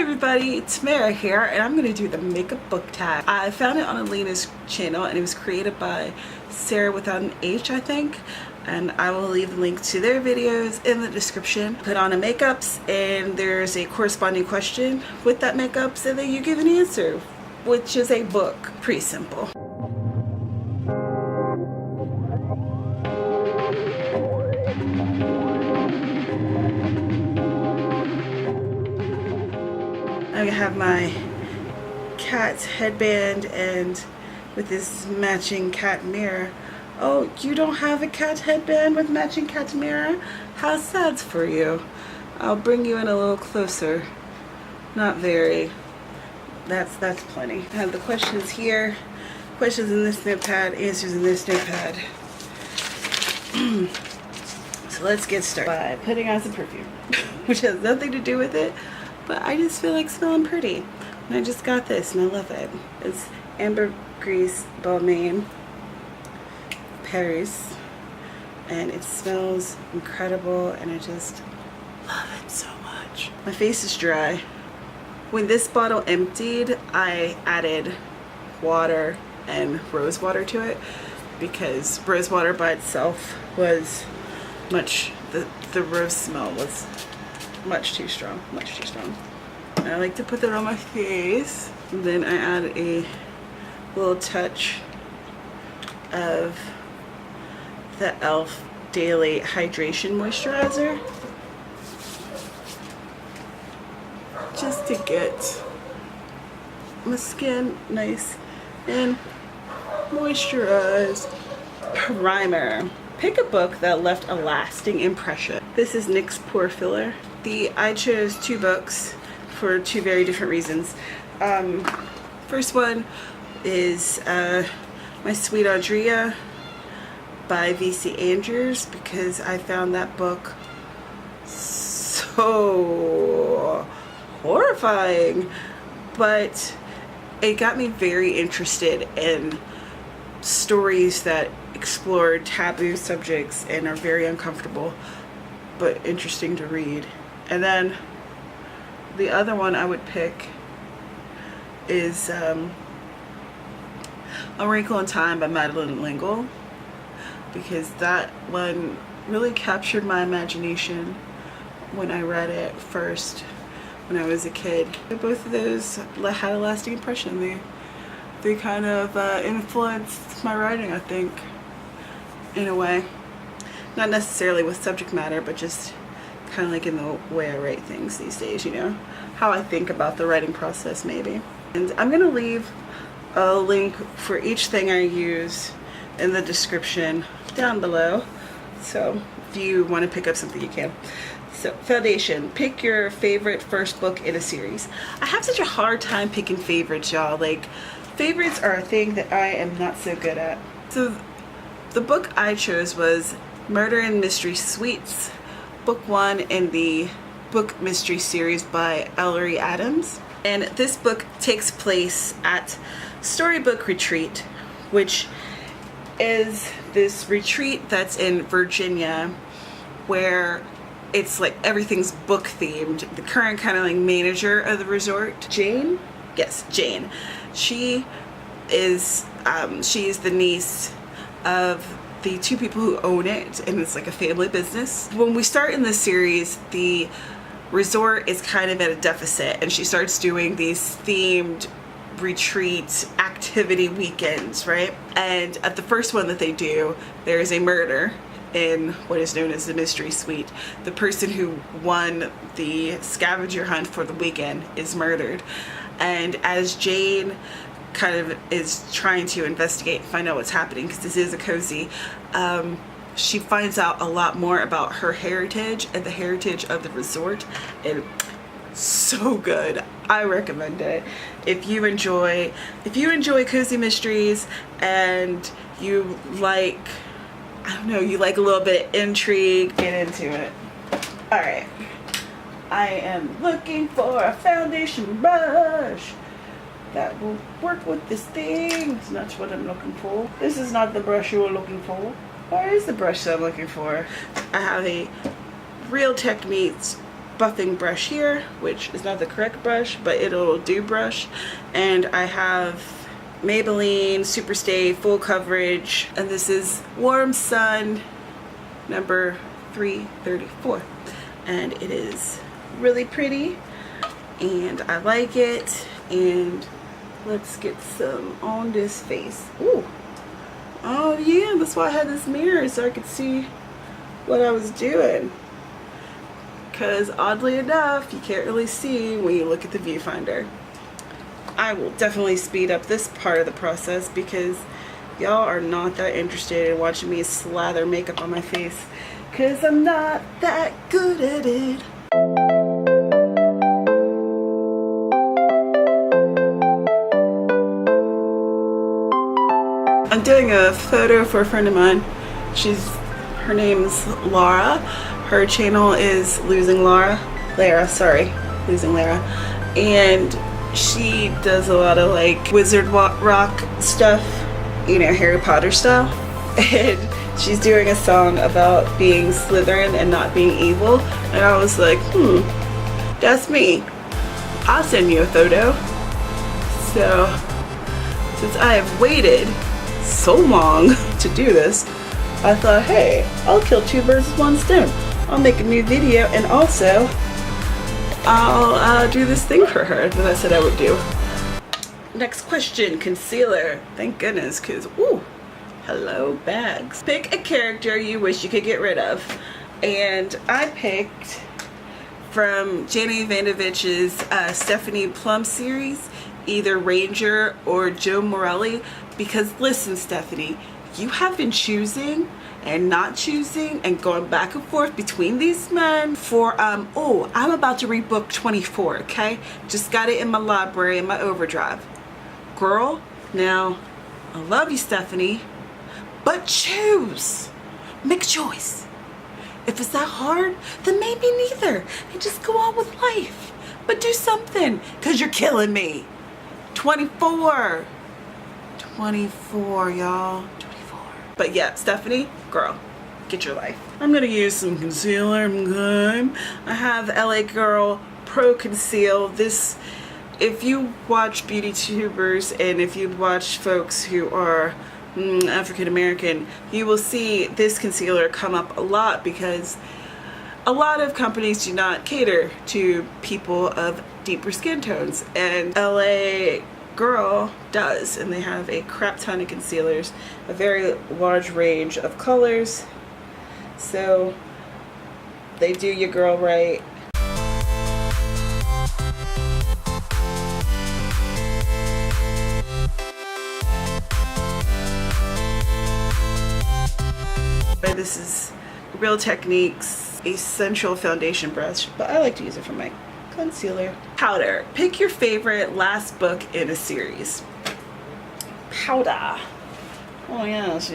everybody, Tamara here, and I'm going to do the makeup book tag. I found it on Alina's channel and it was created by Sarah without an H, I think. And I will leave the link to their videos in the description. Put on a makeups and there's a corresponding question with that makeups and then you give an answer, which is a book. Pretty simple. I have my cat's headband and with this matching cat mirror. Oh, you don't have a cat headband with matching cat mirror? How sad for you. I'll bring you in a little closer. Not very. That's plenty. I have the questions here. Questions in this notepad, answers in this notepad. So let's get started by putting on some perfume, which has nothing to do with it. But I just feel like smelling pretty. And I just got this and I love it. It's Ambergris Balmain Paris. And it smells incredible and I just love it so much. My face is dry. When this bottle emptied, I added water and rose water to it because rose water by itself was the rose smell was much too strong. And I like to put that on my face. And then I add a little touch of the e.l.f. Daily Hydration Moisturizer. Just to get my skin nice and moisturized. Primer. Pick a book that left a lasting impression. This is NYX Pore Filler. I chose two books for two very different reasons. First one is My Sweet Audrey by V.C. Andrews because I found that book so horrifying, but it got me very interested in stories that explore taboo subjects and are very uncomfortable but interesting to read. And then the other one I would pick is A Wrinkle in Time by Madeleine L'Engle because that one really captured my imagination when I read it first when I was a kid. Both of those had a lasting impression. They kind of influenced my writing, I think, in a way. Not necessarily with subject matter, but just kind of like in the way I write things these days, you know, how I think about the writing process maybe. And I'm gonna leave a link for each thing I use in the description down below, so if you want to pick up something you can. So foundation, pick your favorite first book in a series. I have such a hard time picking favorites, y'all. Like, favorites are a thing that I am not so good at. So the book I chose was Murder and Mystery Suites, book 1 in the book mystery series by Ellery Adams. And this book takes place at Storybook Retreat, which is this retreat that's in Virginia where it's like everything's book themed. The current kind of like manager of the resort, Jane? Yes, Jane. She is she's the niece of the two people who own it, and it's like a family business. When we start in this series, the resort is kind of at a deficit and she starts doing these themed retreat activity weekends, right? And at the first one that they do, there is a murder in what is known as the mystery suite. The person who won the scavenger hunt for the weekend is murdered. And as Jane kind of is trying to investigate and find out what's happening, because this is a cozy, she finds out a lot more about her heritage and the heritage of the resort, and so good. I recommend it. If you enjoy cozy mysteries and you like, I don't know, you like a little bit of intrigue, get into it. Alright, I am looking for a foundation brush that will work with this thing. It's not what I'm looking for. This is not the brush you were looking for. Where is the brush that I'm looking for? I have a Real Techniques buffing brush here, which is not the correct brush, but it'll do brush. And I have Maybelline Superstay Full Coverage, and this is Warm Sun number 334, and it is really pretty and I like it. And let's get some on this face. Ooh. Oh yeah, that's why I had this mirror, so I could see what I was doing, because oddly enough you can't really see when you look at the viewfinder. I will definitely speed up this part of the process because y'all are not that interested in watching me slather makeup on my face, because I'm not that good at it. I'm doing a photo for a friend of mine. Her name's Laura. Her channel is Losing Lara. Losing Lara. And she does a lot of like Wizard Rock stuff, you know, Harry Potter style. And she's doing a song about being Slytherin and not being evil. And I was like, that's me. I'll send you a photo. So, since I have waited so long to do this, I thought, hey, I'll kill two birds with one stone. I'll make a new video, and also I'll do this thing for her that I said I would do. Next question, concealer. Thank goodness, because ooh, hello bags. Pick a character you wish you could get rid of, and I picked from Jenny Vandovich's Stephanie Plum series, either Ranger or Joe Morelli, because listen, Stephanie, you have been choosing and not choosing and going back and forth between these men for oh, I'm about to read book 24, okay? Just got it in my library in my overdrive. Girl, now I love you, Stephanie, but choose. Make a choice. If it's that hard, then maybe neither, and just go on with life. But do something, because you're killing me. 24, y'all. 24. But yeah, Stephanie, girl, get your life. I'm gonna use some concealer. I have LA Girl Pro Conceal. This, if you watch beauty tubers and if you watch folks who are African American, you will see this concealer come up a lot because a lot of companies do not cater to people of deeper skin tones, and LA Girl does, and they have a crap ton of concealers, a very large range of colors, so they do your girl right. This is Real Techniques Essential Foundation Brush, but I like to use it for my concealer. Powder. Pick your favorite last book in a series. Powder. Oh yes,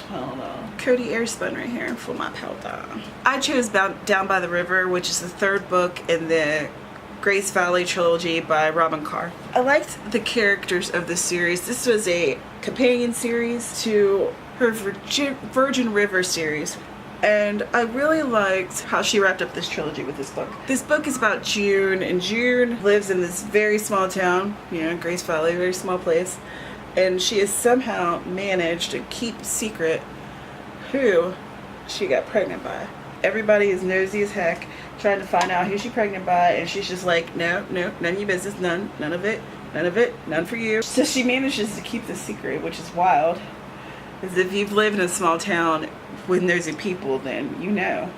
powder. Cody Airspun right here for my powder. I chose Down by the River, which is the third book in the Grace Valley trilogy by Robin Carr. I liked the characters of the series. This was a companion series to her Virgin River series, and I really liked how she wrapped up this trilogy with this book. This book is about June, and June lives in this very small town, you know, Grace Valley, very small place, and she has somehow managed to keep secret who she got pregnant by. Everybody is nosy as heck trying to find out who she's pregnant by, and she's just like, no, none of your business, none of it, none for you. So she manages to keep the secret, which is wild. Because if you've lived in a small town with nosy people, then you know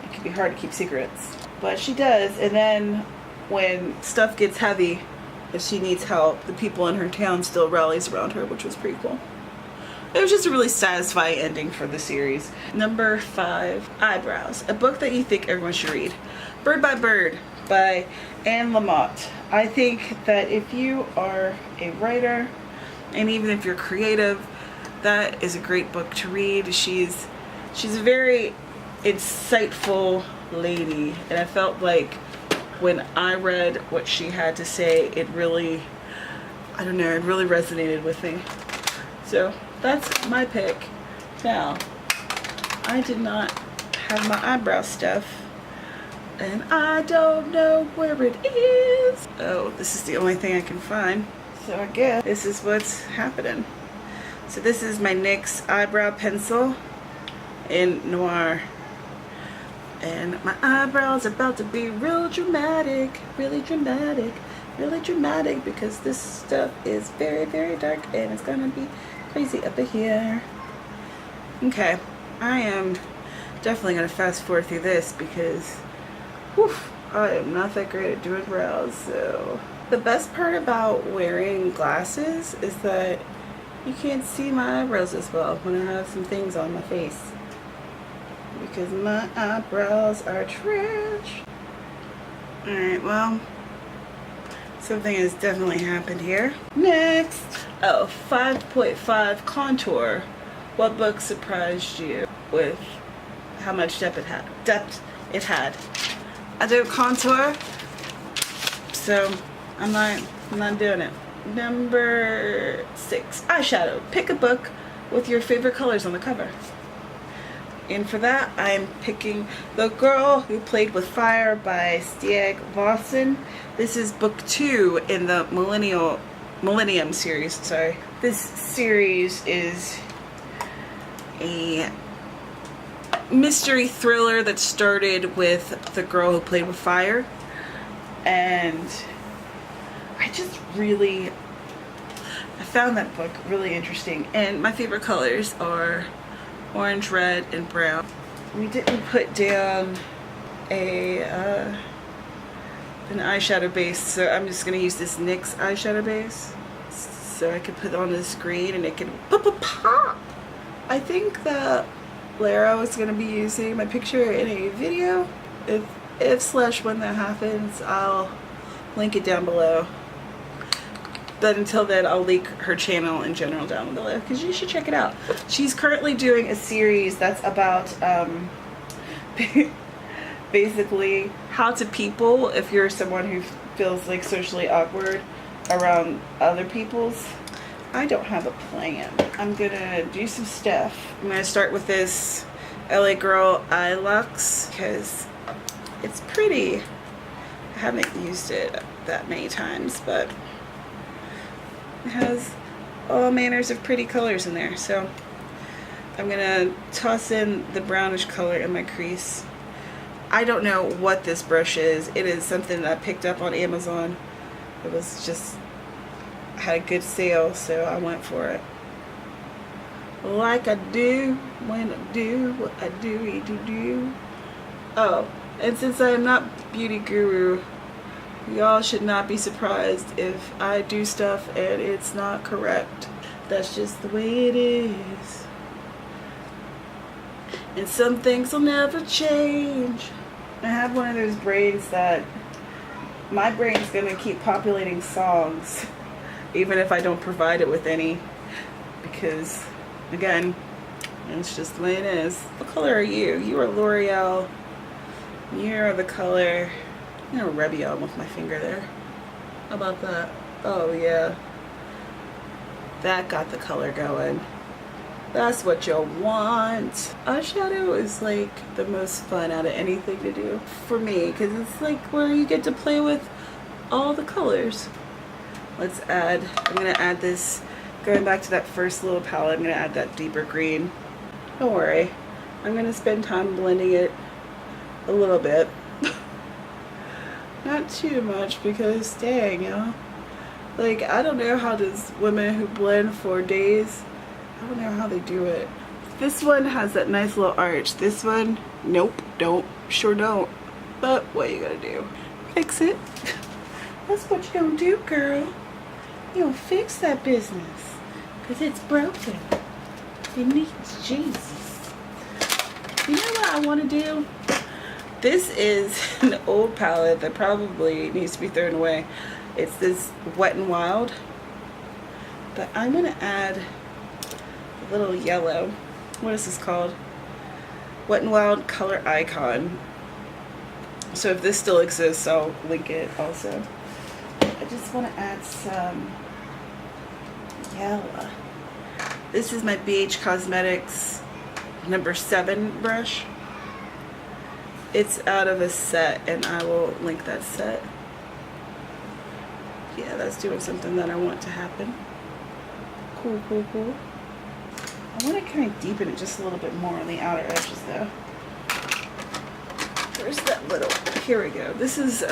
it can be hard to keep secrets. But she does, and then when stuff gets heavy, if she needs help, the people in her town still rallies around her, which was pretty cool. It was just a really satisfying ending for the series. Number 5, Eyebrows. A book that you think everyone should read. Bird by Bird by Anne Lamott. I think that if you are a writer, and even if you're creative, that is a great book to read. She's a very insightful lady, and I felt like when I read what she had to say, it really, I don't know, it really resonated with me. So that's my pick. Now, I did not have my eyebrow stuff and I don't know where it is. Oh, this is the only thing I can find. So I guess this is what's happening. So this is my NYX eyebrow pencil in Noir. And my eyebrows are about to be real dramatic, really dramatic, really dramatic, because this stuff is very, very dark and it's gonna be crazy up in here. Okay, I am definitely gonna fast forward through this because whew, I am not that great at doing brows. So the best part about wearing glasses is that you can't see my eyebrows as well when I have some things on my face, because my eyebrows are trash. Alright, well, something has definitely happened here. Next, oh, 5.5 contour. What book surprised you with how much depth it had? I do contour, so I'm not doing it. Number 6, eyeshadow. Pick a book with your favorite colors on the cover. And for that, I'm picking The Girl Who Played with Fire by Stieg Larsson. This is book 2 in the Millennium series. Sorry. This series is a mystery thriller that started with The Girl Who Played with Fire. And I found that book really interesting. And my favorite colors are orange, red, and brown. We didn't put down an eyeshadow base, so I'm just gonna use this NYX eyeshadow base so I can put it on the screen and it can pop. I think that Lara was gonna be using my picture in a video. If when that happens, I'll link it down below. But until then, I'll link her channel in general down below because you should check it out. She's currently doing a series that's about basically how to people if you're someone who feels like socially awkward around other people's. I don't have a plan. I'm gonna do some stuff. I'm gonna start with this LA Girl Eye Lux because it's pretty. I haven't used it that many times, but it has all manners of pretty colors in there. So I'm gonna toss in the brownish color in my crease. I don't know what this brush is. It is something that I picked up on Amazon. It was just had a good sale, so I went for it. Like I do when I do what I do. Oh, and since I am not beauty guru, y'all should not be surprised if I do stuff and it's not correct. That's just the way it is. And some things will never change. I have one of those brains that my brain's gonna keep populating songs even if I don't provide it with any, because again, it's just the way it is. What color are you? You are L'Oreal. You're the color. I'm gonna rub you on with my finger there. How about that? Oh yeah. That got the color going. That's what you'll want. Eyeshadow is like the most fun out of anything to do for me, because it's like where you get to play with all the colors. I'm gonna add this, going back to that first little palette, I'm gonna add that deeper green. Don't worry, I'm gonna spend time blending it a little bit. Not too much, because dang, y'all. Like, I don't know how these women who blend for days, I don't know how they do it. This one has that nice little arch. This one, nope, don't, sure don't. But what you gonna do? Fix it. That's what you gonna do, girl. You gonna fix that business, because it's broken. It needs Jesus. You know what I want to do? This is an old palette that probably needs to be thrown away. It's this Wet n Wild, but I'm gonna add a little yellow. What is this called? Wet n Wild Color Icon. So if this still exists, I'll link it also. I just want to add some yellow. This is my BH Cosmetics number 7 brush. It's out of a set, and I will link that set. Yeah, that's doing something that I want to happen. Cool, cool, cool. I want to kind of deepen it just a little bit more on the outer edges though. Where's that little, here we go. This is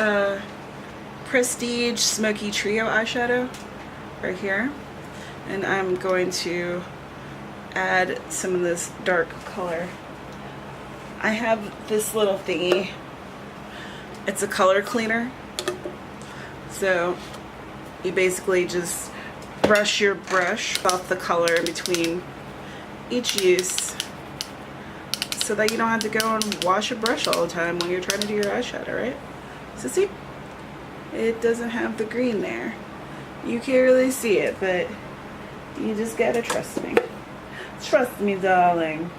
Prestige Smoky Trio eyeshadow right here. And I'm going to add some of this dark color. I have this little thingy. It's a color cleaner. So you basically just brush your brush off the color in between each use so that you don't have to go and wash your brush all the time when you're trying to do your eyeshadow, right? So see, it doesn't have the green there. You can't really see it, but you just gotta trust me. Trust me, darling.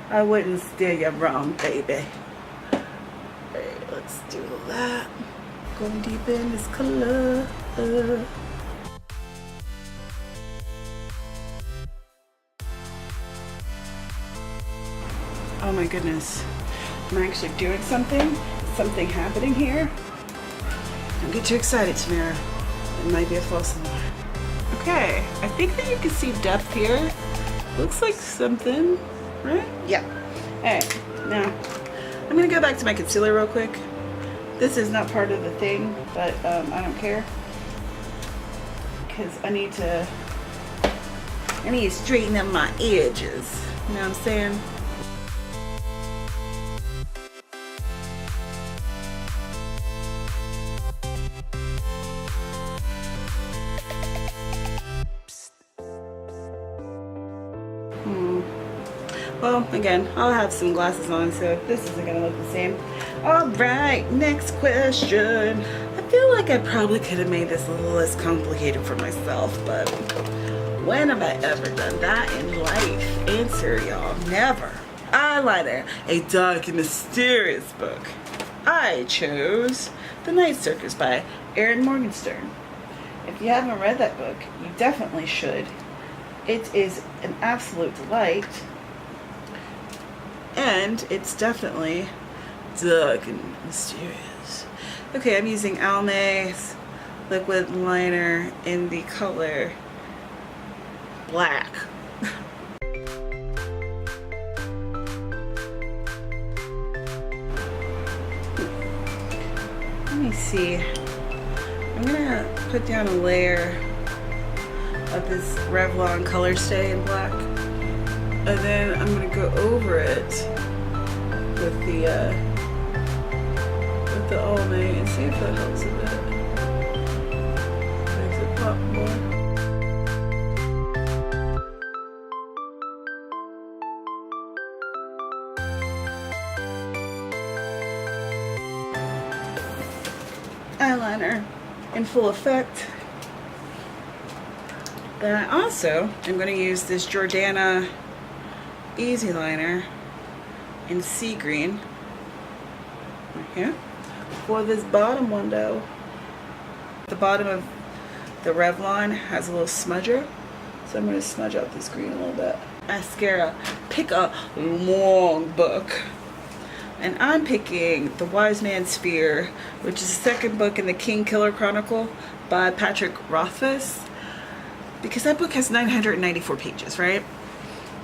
I wouldn't steer you wrong, baby. Alright, let's do that. Going deep in this color. Oh my goodness. I'm actually doing something. Something happening here. Don't get too excited, Tamara. It might be a false alarm. Okay, I think that you can see depth here. Looks like something, right? Yeah. Alright, now I'm gonna go back to my concealer real quick. This is not part of the thing, but I don't care. Because I need to straighten up my edges. You know what I'm saying? Well, again, I'll have some glasses on, so this isn't gonna look the same. Alright, next question. I feel like I probably could have made this a little less complicated for myself, but when have I ever done that in life? Answer, y'all, never. Eyeliner, a dark and mysterious book. I chose The Night Circus by Erin Morgenstern. If you haven't read that book, you definitely should. It is an absolute delight. And it's definitely dark and mysterious. Okay, I'm using Almay's liquid liner in the color black. Let me see. I'm gonna put down a layer of this Revlon Color Stay in black. And then I'm gonna go over it with the Almay and see if that helps a bit. Makes it pop more. Eyeliner in full effect. Then I also am going to use this Jordana Easy Liner in sea green right here for this bottom window. The bottom of the Revlon has a little smudger, so I'm going to smudge out this green a little bit. Mascara, pick a long book, and I'm picking The Wise Man's Fear, which is the second book in the King Killer Chronicle by Patrick Rothfuss, because that book has 994 pages, right?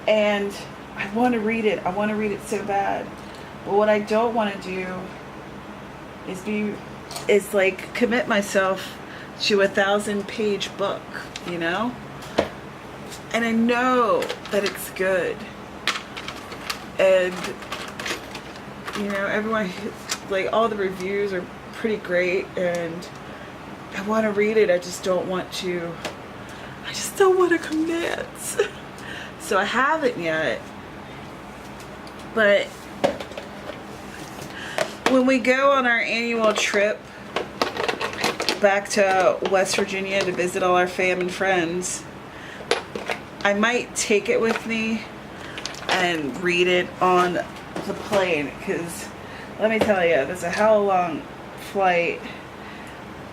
And I want to read it. I want to read it so bad. But what I don't want to do is like commit myself to a 1,000-page book, you know? And I know that it's good. And, you know, everyone, like, all the reviews are pretty great. And I want to read it. I just don't want to commit. So I haven't yet. But when we go on our annual trip back to West Virginia to visit all our fam and friends, I might take it with me and read it on the plane, because let me tell you, there's a hell of a long flight,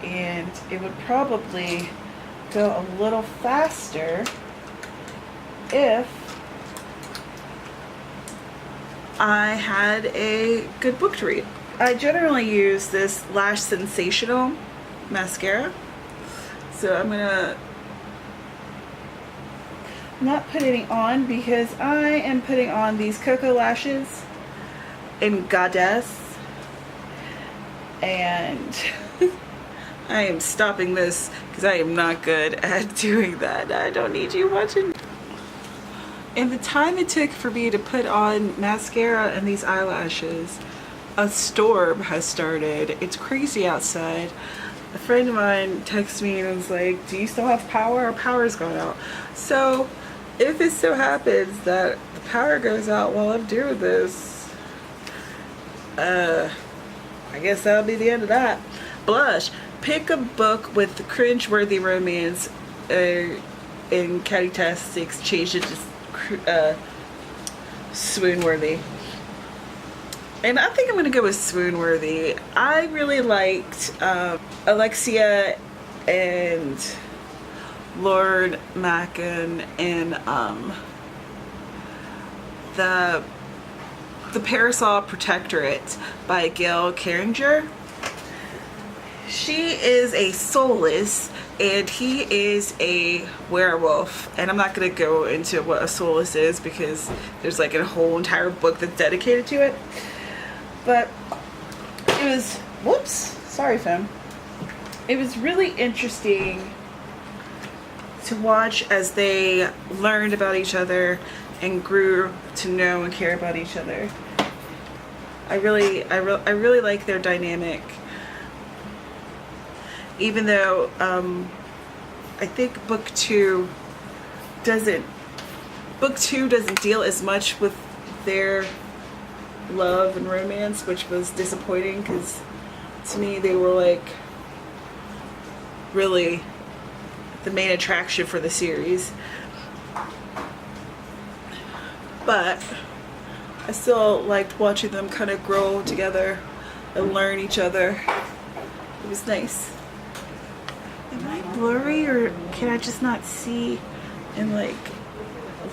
and it would probably go a little faster if I had a good book to read. I generally use this Lash Sensational mascara. So I'm not put any on because I am putting on these Cocoa Lashes in Goddess. And I am stopping this because I am not good at doing that. I don't need you watching. And the time it took for me to put on mascara and these eyelashes, a storm has started. It's crazy outside. A friend of mine texted me and was like, do you still have power? Our power's gone out. So if it so happens that the power goes out while I'm doing this, I guess that'll be the end of that. Blush. Pick a book with the cringe-worthy romance in Katytastic's changed it to swoon-worthy. And I think I'm going to go with swoon-worthy. I really liked Alexia and Lord Macon in the Parasol Protectorate by Gail Carringer. She is a soulless and he is a werewolf, and I'm not going to go into what a soulless is because there's like a whole entire book that's dedicated to it. But it was, whoops, sorry fam. It was really interesting to watch as they learned about each other and grew to know and care about each other. I really like their dynamic. Even though I think book two doesn't deal as much with their love and romance, which was disappointing because to me they were like really the main attraction for the series. But I still liked watching them kind of grow together and learn each other. It was nice. Am I blurry or can I just not see in like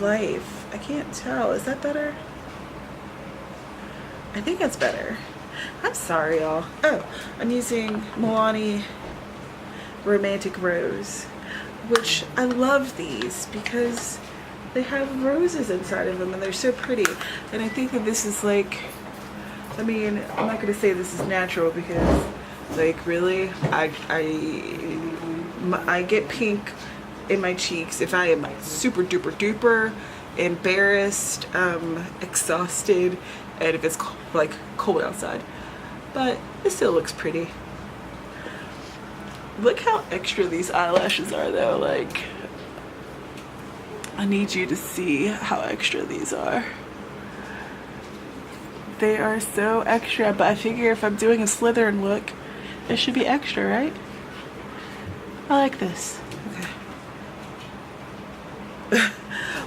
life? I can't tell. Is that better? I think that's better. I'm sorry y'all. Oh, I'm using Milani Romantic Rose, which I love these because they have roses inside of them and they're so pretty. And I think that this is like, I mean, I'm not gonna say this is natural because like really I get pink in my cheeks if I am like super duper duper embarrassed, exhausted, and if it's like cold outside. But it still looks pretty. Look how extra these eyelashes are though. Like, I need you to see how extra these are. They are so extra, but I figure if I'm doing a Slytherin look, it should be extra, right? I like this. Okay.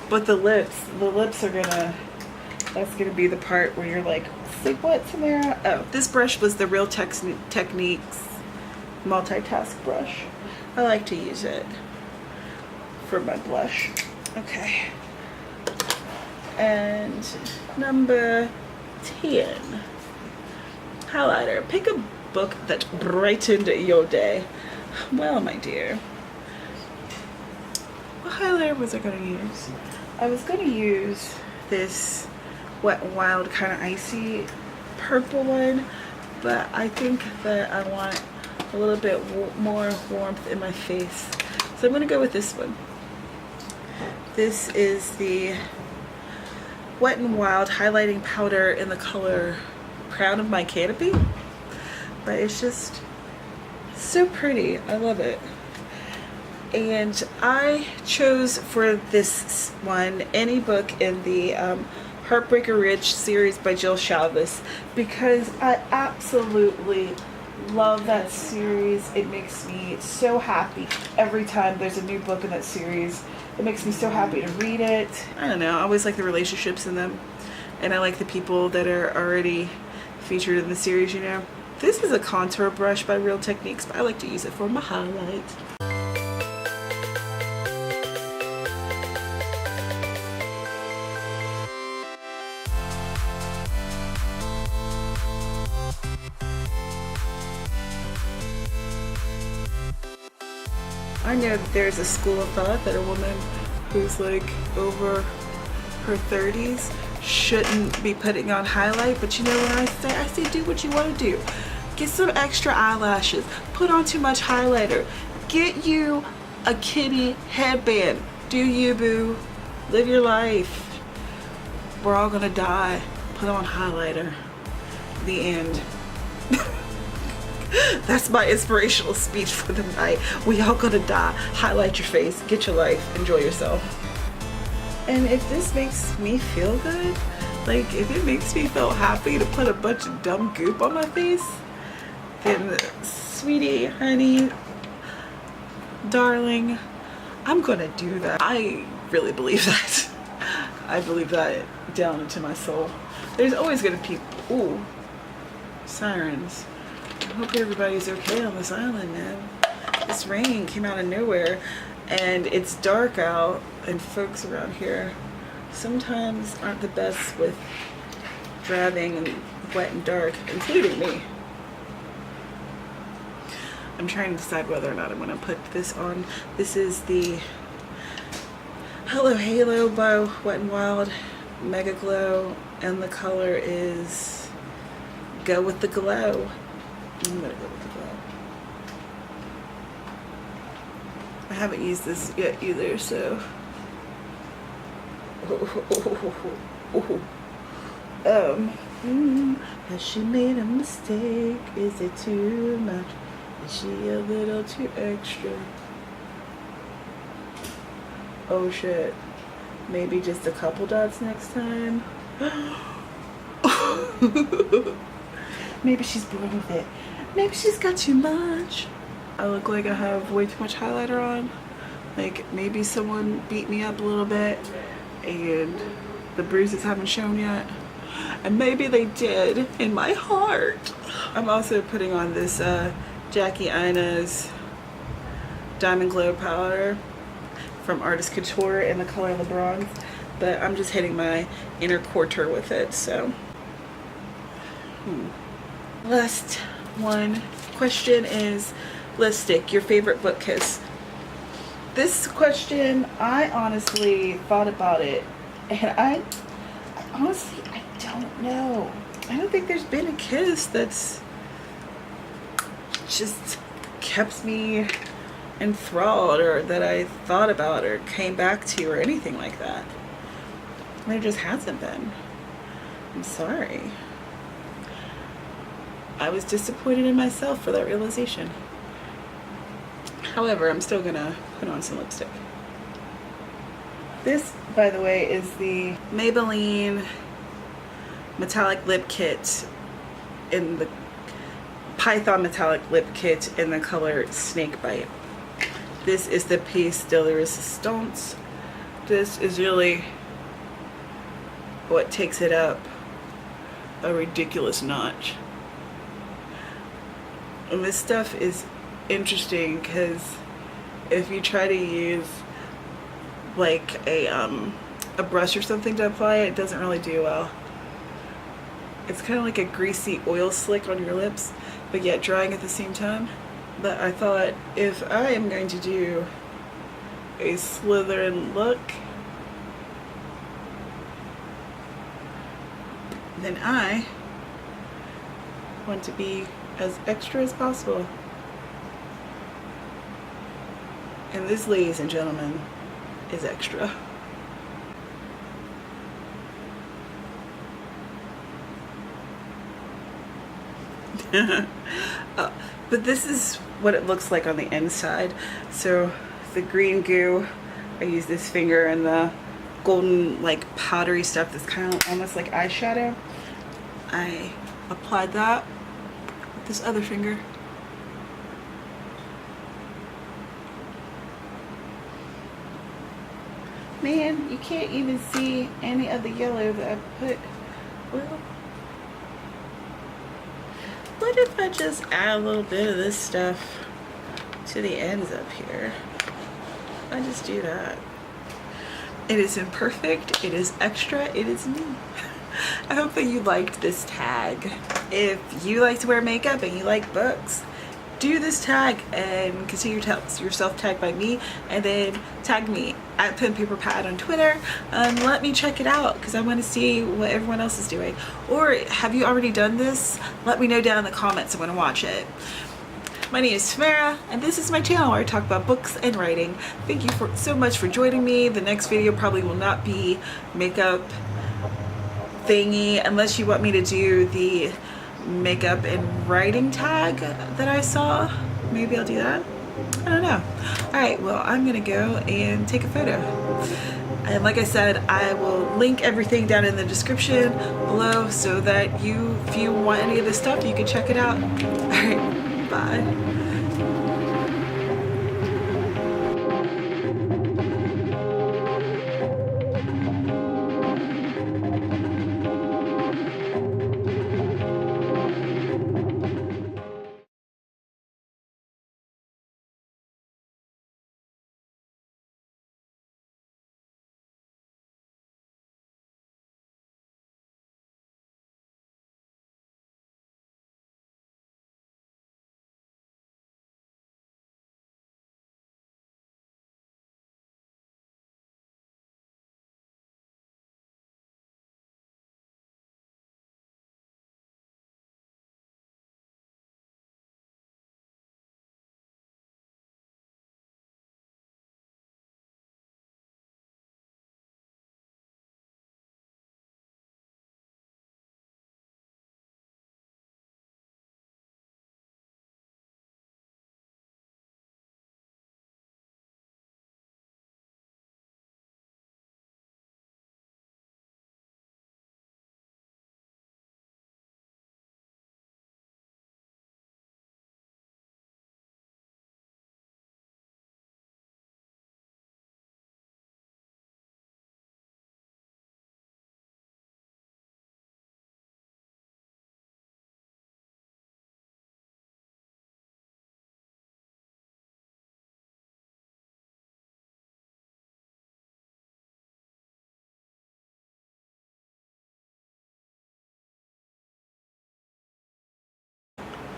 But the lips are gonna, that's gonna be the part where you're like what, Tamara? Oh, this brush was the Real Techniques multitask brush. I like to use it for my blush. Okay. And number 10, highlighter. Pick a book that brightened your day. Well, my dear, what highlighter was I gonna use? I was gonna use this Wet n Wild kind of icy purple one, but I think that I want a little bit more warmth in my face, so I'm gonna go with this one. This is the Wet n Wild highlighting powder in the color Crown of My Canopy, but it's just so pretty. I love it. And I chose for this one any book in the Heartbreaker Ridge series by Jill Shalvis because I absolutely love that series. It makes me so happy every time there's a new book in that series. It makes me so happy to read it. I don't know, I always like the relationships in them, and I like the people that are already featured in the series, you know. This is a contour brush by Real Techniques, but I like to use it for my highlights. I know that there's a school of thought that a woman who's like over her 30s shouldn't be putting on highlight, but you know what I say do what you want to do. Get some extra eyelashes, put on too much highlighter, get you a kitty headband, do you, boo, live your life. We're all gonna die. Put on highlighter. The end. That's my inspirational speech for the night. We all gonna die. Highlight your face, get your life, enjoy yourself. And if this makes me feel good, like if it makes me feel happy to put a bunch of dumb goop on my face, then sweetie, honey, darling, I'm gonna do that. I really believe that. I believe that down into my soul. There's always gonna be, ooh, sirens. I hope everybody's okay on this island, man. This rain came out of nowhere and it's dark out, and folks around here sometimes aren't the best with driving and wet and dark, including me. I'm trying to decide whether or not I'm going to put this on. This is the Hello Halo by Wet n Wild Mega Glow, and the color is Go With The Glow. I'm going to go with the glow. I haven't used this yet either, so has she made a mistake? Is it too much? Is she a little too extra? Oh shit. Maybe just a couple dots next time. Maybe she's bored with it. Maybe she's got too much. I look like I have way too much highlighter on. Like maybe someone beat me up a little bit and the bruises haven't shown yet. And maybe they did in my heart. I'm also putting on this Jackie Aina's Diamond Glow powder from Artist Couture in the color of the bronze. But I'm just hitting my inner quarter with it, so. Last one question is lipstick, your favorite book kiss. This question, I honestly thought about it, and I honestly, I don't know. I don't think there's been a kiss that's just kept me enthralled, or that I thought about or came back to, or anything like that. There just hasn't been. I'm sorry. I was disappointed in myself for that realization. However, I'm still gonna put on some lipstick. This, by the way, is the Maybelline Metallic Lip Kit in the Python Metallic Lip Kit in the color Snake Bite. This is the piece de la resistance. This is really what takes it up a ridiculous notch. And this stuff is interesting because if you try to use like a brush or something to apply it, it doesn't really do well. It's kind of like a greasy oil slick on your lips, but yet drying at the same time. But I thought, if I am going to do a Slytherin look, then I want to be as extra as possible. And this, ladies and gentlemen, is extra. But this is what it looks like on the inside. So the green goo, I use this finger, and the golden like powdery stuff that's kind of almost like eyeshadow, I applied that with this other finger. Man, you can't even see any of the yellow that I put. Well, what if I just add a little bit of this stuff to the ends up here? I just do that. It is imperfect, it is extra, it is me. I hope that you liked this tag. If you like to wear makeup and you like books do this tag and consider yourself tagged by me, and then tag me at Pen Paper Pad on Twitter and let me check it out because I want to see what everyone else is doing. Or have you already done this? Let me know down in the comments. I want to watch it. My name is Tamara, and this is my channel where I talk about books and writing. Thank you so much for joining me. The next video probably will not be makeup thingy unless you want me to do the makeup and writing tag that I saw. Maybe I'll do that. I don't know. Alright, well, I'm gonna go and take a photo. And like I said, I will link everything down in the description below so that if you want any of this stuff, you can check it out. Alright. Bye.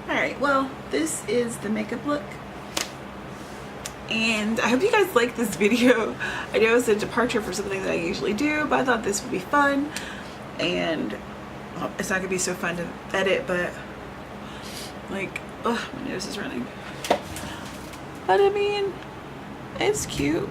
Alright, well, this is the makeup look. And I hope you guys like this video. I know it's a departure for something that I usually do, but I thought this would be fun. And well, it's not going to be so fun to edit, but like, oh, my nose is running. But I mean, it's cute.